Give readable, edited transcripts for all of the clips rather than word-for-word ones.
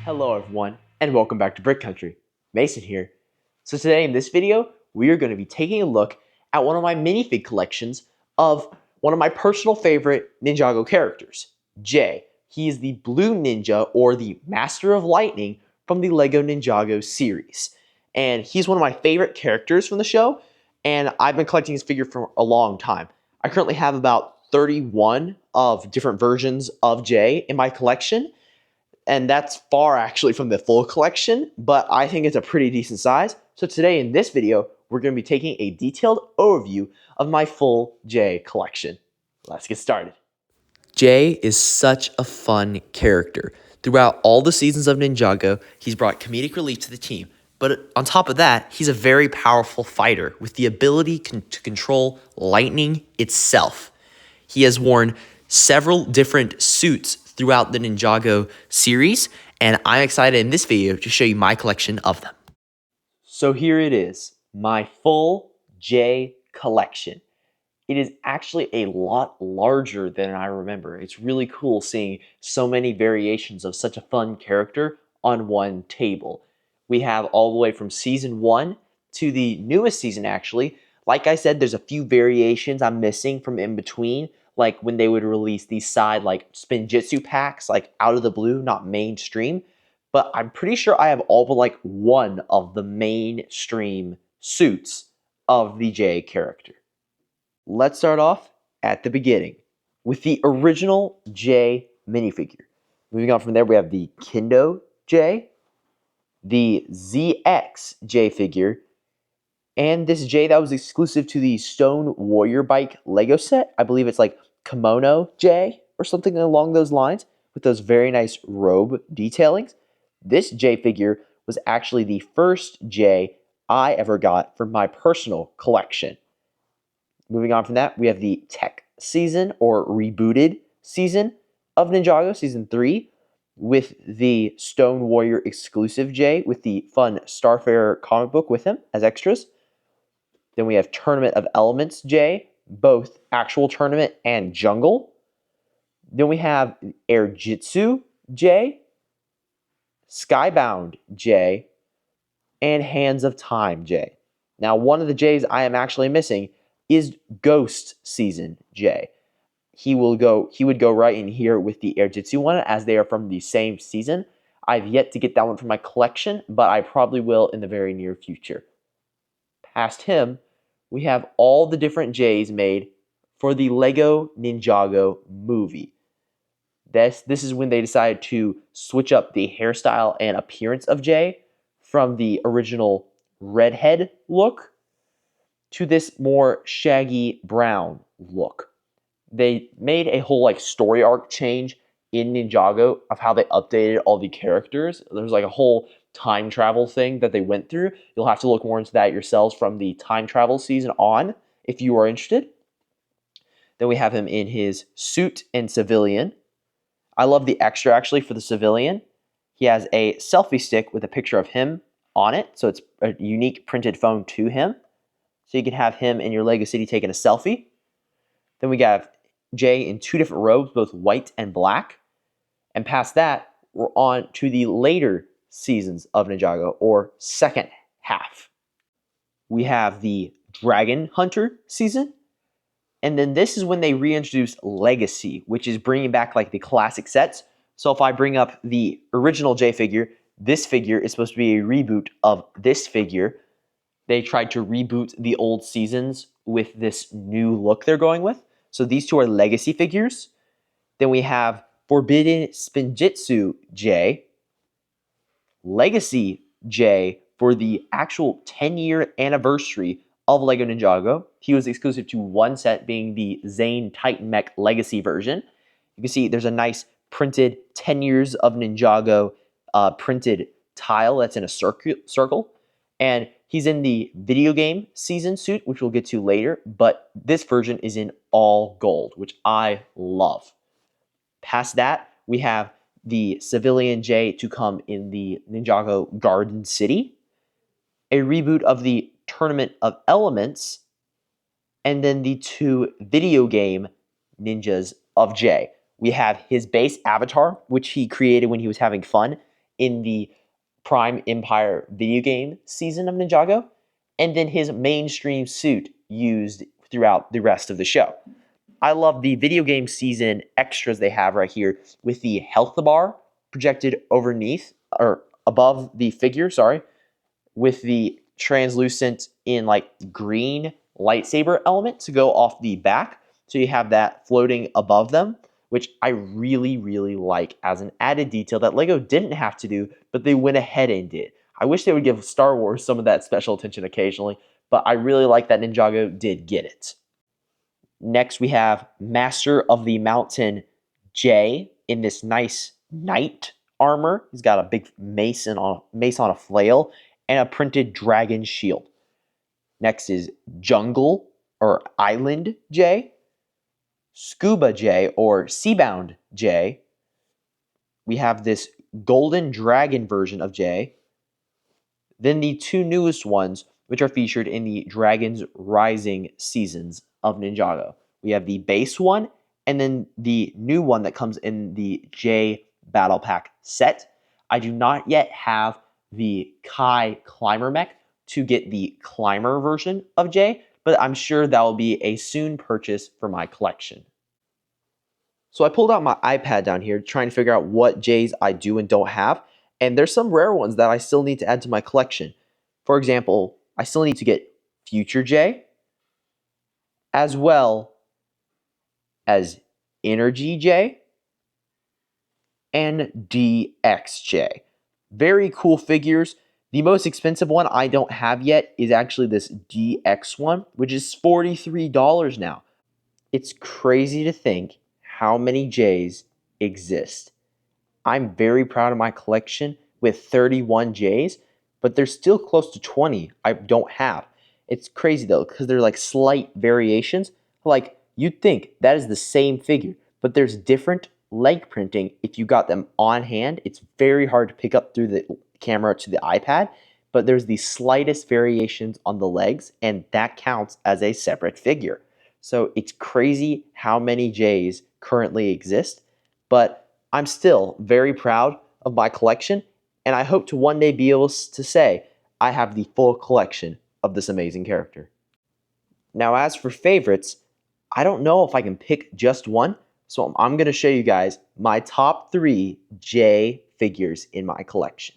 Hello everyone, and welcome back to Brick Country. Mason here. So today in this video, we are going to be taking a look at one of my minifig collections of one of my personal favorite Ninjago characters, Jay. He is the blue ninja, or the Master of Lightning, from the LEGO Ninjago series. And he's one of my favorite characters from the show, and I've been collecting his figure for a long time. I currently have about 31 of different versions of Jay in my collection, and that's far actually from the full collection, but I think it's a pretty decent size. So today in this video, we're going to be taking a detailed overview of my full Jay collection. Let's get started. Jay is such a fun character. Throughout all the seasons of Ninjago, he's brought comedic relief to the team. But on top of that, he's a very powerful fighter with the ability to control lightning itself. He has worn several different suits throughout the Ninjago series, and I'm excited in this video to show you my collection of them. So here it is, my full Jay collection. It is actually a lot larger than I remember. It's really cool seeing so many variations of such a fun character on one table. We have all the way from season 1 to the newest season, actually. Like I said, there's a few variations I'm missing from in between, like when they would release these side like Spinjitzu packs, like out of the blue, not mainstream. But I'm pretty sure I have all but like one of the mainstream suits of the Jay character. Let's start off at the beginning with the original Jay minifigure. Moving on from there, we have the Kendo Jay, the ZX Jay figure, and this Jay that was exclusive to the Stone Warrior Bike Lego set. I believe it's like Kimono Jay or something along those lines, with those very nice robe detailings. This Jay figure was actually the first Jay I ever got for my personal collection. Moving on from that, we have the Tech season, or rebooted season of Ninjago, season 3, with the Stone Warrior exclusive Jay with the fun Starfarer comic book with him as extras. Then we have Tournament of Elements Jay, both actual tournament and jungle. Then we have Air Jitsu Jay, Skybound Jay, and Hands of Time Jay. Now, one of the Jays I am actually missing is Ghost Season Jay. He would go right in here with the Air Jitsu one, as they are from the same season. I've yet to get that one from my collection, but I probably will in the very near future. Past him, we have all the different Jays made for the LEGO Ninjago movie. This is when they decided to switch up the hairstyle and appearance of Jay from the original redhead look to this more shaggy brown look. They made a whole like story arc change in Ninjago of how they updated all the characters. There's like a whole time travel thing that they went through. You'll have to look more into that yourselves from the time travel season on if you are interested. Then we have him in his suit and civilian. I love the extra actually for the civilian. He has a selfie stick with a picture of him on it, so it's a unique printed phone to him. So you can have him in your LEGO City taking a selfie. Then we have Jay in two different robes, both white and black. And past that, we're on to the later seasons of Ninjago, or second half. We have the Dragon Hunter season. And then this is when they reintroduced Legacy, which is bringing back like the classic sets. So if I bring up the original Jay figure, this figure is supposed to be a reboot of this figure. They tried to reboot the old seasons with this new look they're going with. So these two are Legacy figures. Then we have Forbidden Spinjitzu Jay, Legacy Jay for the actual 10-year anniversary of LEGO Ninjago. He was exclusive to one set, being the Zane Titan Mech Legacy version. You can see there's a nice printed 10 years of Ninjago printed tile that's in a circle. And he's in the video game season suit, which we'll get to later, but this version is in all gold, which I love. Past that, we have the civilian Jay to come in the Ninjago Garden City, a reboot of the Tournament of Elements, and then the two video game ninjas of Jay. We have his base avatar, which he created when he was having fun, in the Prime Empire video game season of Ninjago, and then his mainstream suit used throughout the rest of the show. I love the video game season extras they have right here with the health bar projected underneath or above the figure, sorry, with the translucent in like green lightsaber element to go off the back. So you have that floating above them, which I really, really like as an added detail that LEGO didn't have to do, but they went ahead and did. I wish they would give Star Wars some of that special attention occasionally, but I really like that Ninjago did get it. Next, we have Master of the Mountain Jay in this nice knight armor. He's got a big mace on a flail and a printed dragon shield. Next is Jungle or Island Jay, Scuba Jay or Seabound Jay. We have this Golden Dragon version of Jay. Then the two newest ones, which are featured in the Dragons Rising seasons of Ninjago. We have the base one, and then the new one that comes in the J Battle Pack set. I do not yet have the Kai Climber mech to get the Climber version of J, but I'm sure that will be a soon purchase for my collection. So I pulled out my iPad down here trying to figure out what J's I do and don't have, and there's some rare ones that I still need to add to my collection. For example, I still need to get Future J, as well as Energy J, and DXJ. Very cool figures. The most expensive one I don't have yet is actually this DX one, which is $43 now. It's crazy to think how many J's exist. I'm very proud of my collection with 31 J's, but there's still close to 20 I don't have. It's crazy though, because they're like slight variations. Like, you'd think that is the same figure, but there's different leg printing if you got them on hand. It's very hard to pick up through the camera to the iPad, but there's the slightest variations on the legs, and that counts as a separate figure. So it's crazy how many J's currently exist, but I'm still very proud of my collection, and I hope to one day be able to say I have the full collection of this amazing character. Now, as for favorites, I don't know if I can pick just one, so I'm going to show you guys my top 3 J figures in my collection.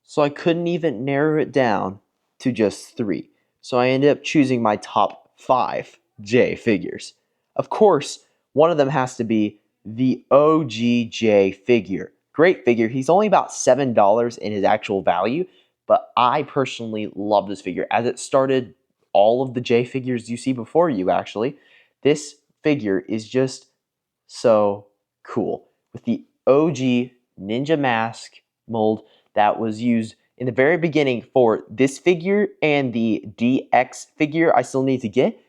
So I couldn't even narrow it down to just 3, so I ended up choosing my top 5 J figures. Of course, one of them has to be the OGJ figure. Great figure. He's only about $7 in his actual value, but I personally love this figure as it started all of the J figures you see before you, actually. This figure is just so cool with the OG Ninja Mask mold that was used in the very beginning for this figure and the DX figure I still need to get.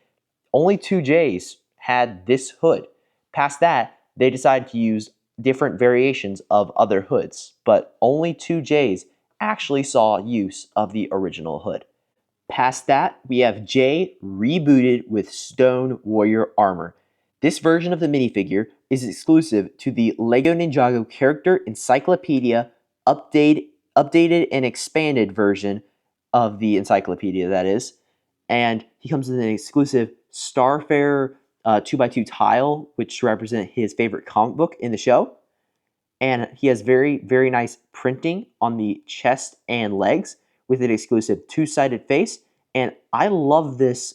Only 2 J's had this hood. Past that, they decided to use different variations of other hoods, but only 2 J's actually saw use of the original hood. Past that, we have J rebooted with Stone Warrior armor. This version of the minifigure is exclusive to the LEGO Ninjago Character Encyclopedia updated and expanded version of the encyclopedia, that is. And he comes with an exclusive Starfarer 2x2 tile, which represent his favorite comic book in the show. And he has very, very nice printing on the chest and legs with an exclusive 2-sided face. And I love this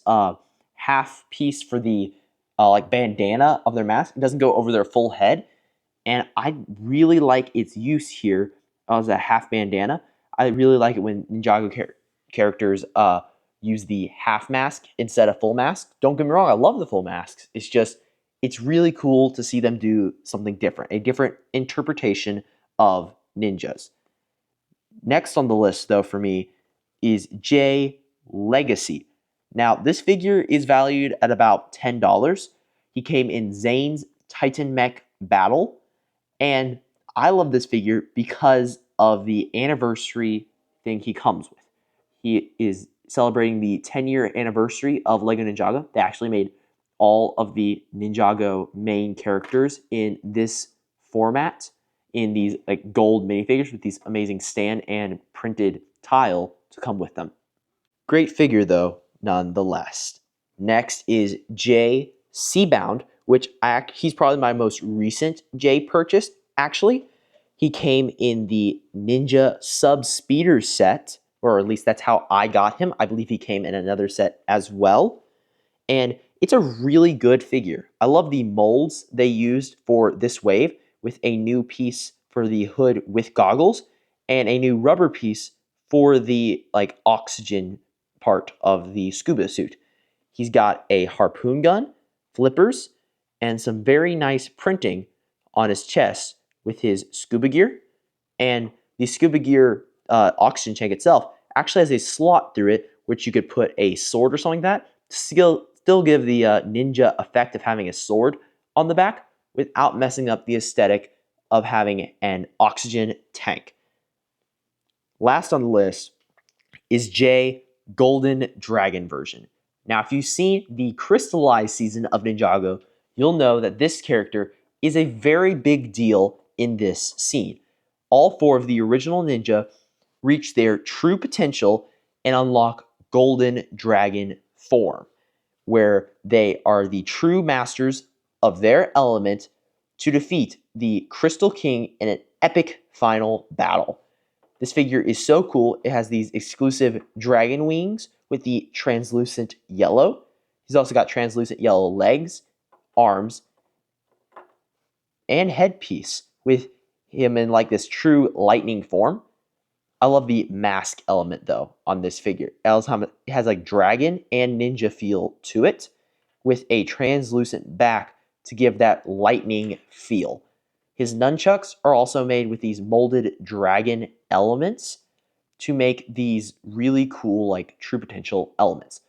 half piece for the like bandana of their mask. It doesn't go over their full head. And I really like its use here as a half bandana. I really like it when Ninjago characters use the half mask instead of full mask. Don't get me wrong, I love the full masks. It's just, it's really cool to see them do something different, a different interpretation of ninjas. Next on the list, though, for me is J Legacy. Now, this figure is valued at about $10. He came in Zane's Titan Mech Battle, and I love this figure because of the anniversary thing he comes with. He is celebrating the 10-year anniversary of LEGO Ninjago. They actually made all of the Ninjago main characters in this format, in these like gold minifigures with these amazing stand and printed tile to come with them. Great figure though, nonetheless. Next is Jay Seabound, which he's probably my most recent Jay purchase, actually. He came in the Ninja Sub Speeder set, or at least that's how I got him. I believe he came in another set as well. And it's a really good figure. I love the molds they used for this wave with a new piece for the hood with goggles and a new rubber piece for the like oxygen part of the scuba suit. He's got a harpoon gun, flippers, and some very nice printing on his chest with his scuba gear. And the scuba gear oxygen tank itself actually has a slot through it, which you could put a sword or something like that to still give the ninja effect of having a sword on the back without messing up the aesthetic of having an oxygen tank. Last on the list is Jay Golden Dragon version. Now, if you've seen the crystallized season of Ninjago, you'll know that this character is a very big deal in this scene. All four of the original ninja reach their true potential and unlock Golden Dragon form, where they are the true masters of their element to defeat the Crystal King in an epic final battle. This figure is so cool. It has these exclusive dragon wings with the translucent yellow. He's also got translucent yellow legs, arms, and headpiece with him in like this true lightning form. I love the mask element though on this figure. It has like dragon and ninja feel to it with a translucent back to give that lightning feel. His nunchucks are also made with these molded dragon elements to make these really cool like true potential elements.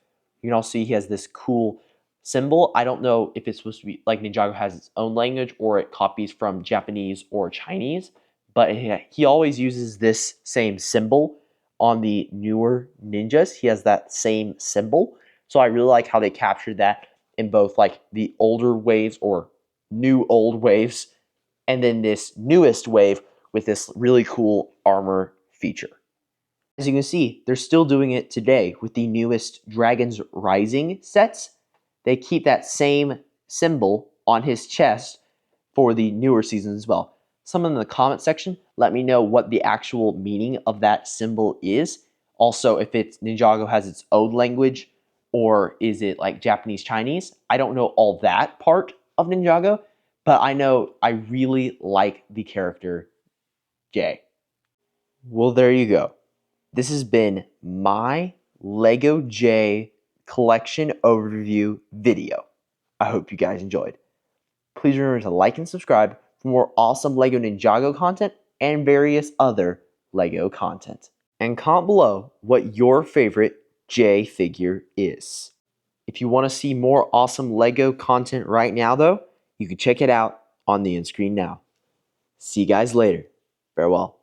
You can also see he has this cool symbol. I don't know if it's supposed to be like Ninjago has its own language or it copies from Japanese or Chinese, but he always uses this same symbol on the newer ninjas. He has that same symbol. So I really like how they captured that in both like the older waves or new old waves and then this newest wave with this really cool armor feature. As you can see, they're still doing it today with the newest Dragons Rising sets. They keep that same symbol on his chest for the newer seasons as well. Someone in the comment section, let me know what the actual meaning of that symbol is. Also, if it's Ninjago has its own language or is it like Japanese Chinese? I don't know all that part of Ninjago, but I know I really like the character Jay. Well, there you go. This has been my Lego J collection overview video. I hope you guys enjoyed. Please remember to like and subscribe for more awesome Lego Ninjago content and various other Lego content. And comment below what your favorite J figure is. If you want to see more awesome Lego content right now though, you can check it out on the end screen now. See you guys later. Farewell.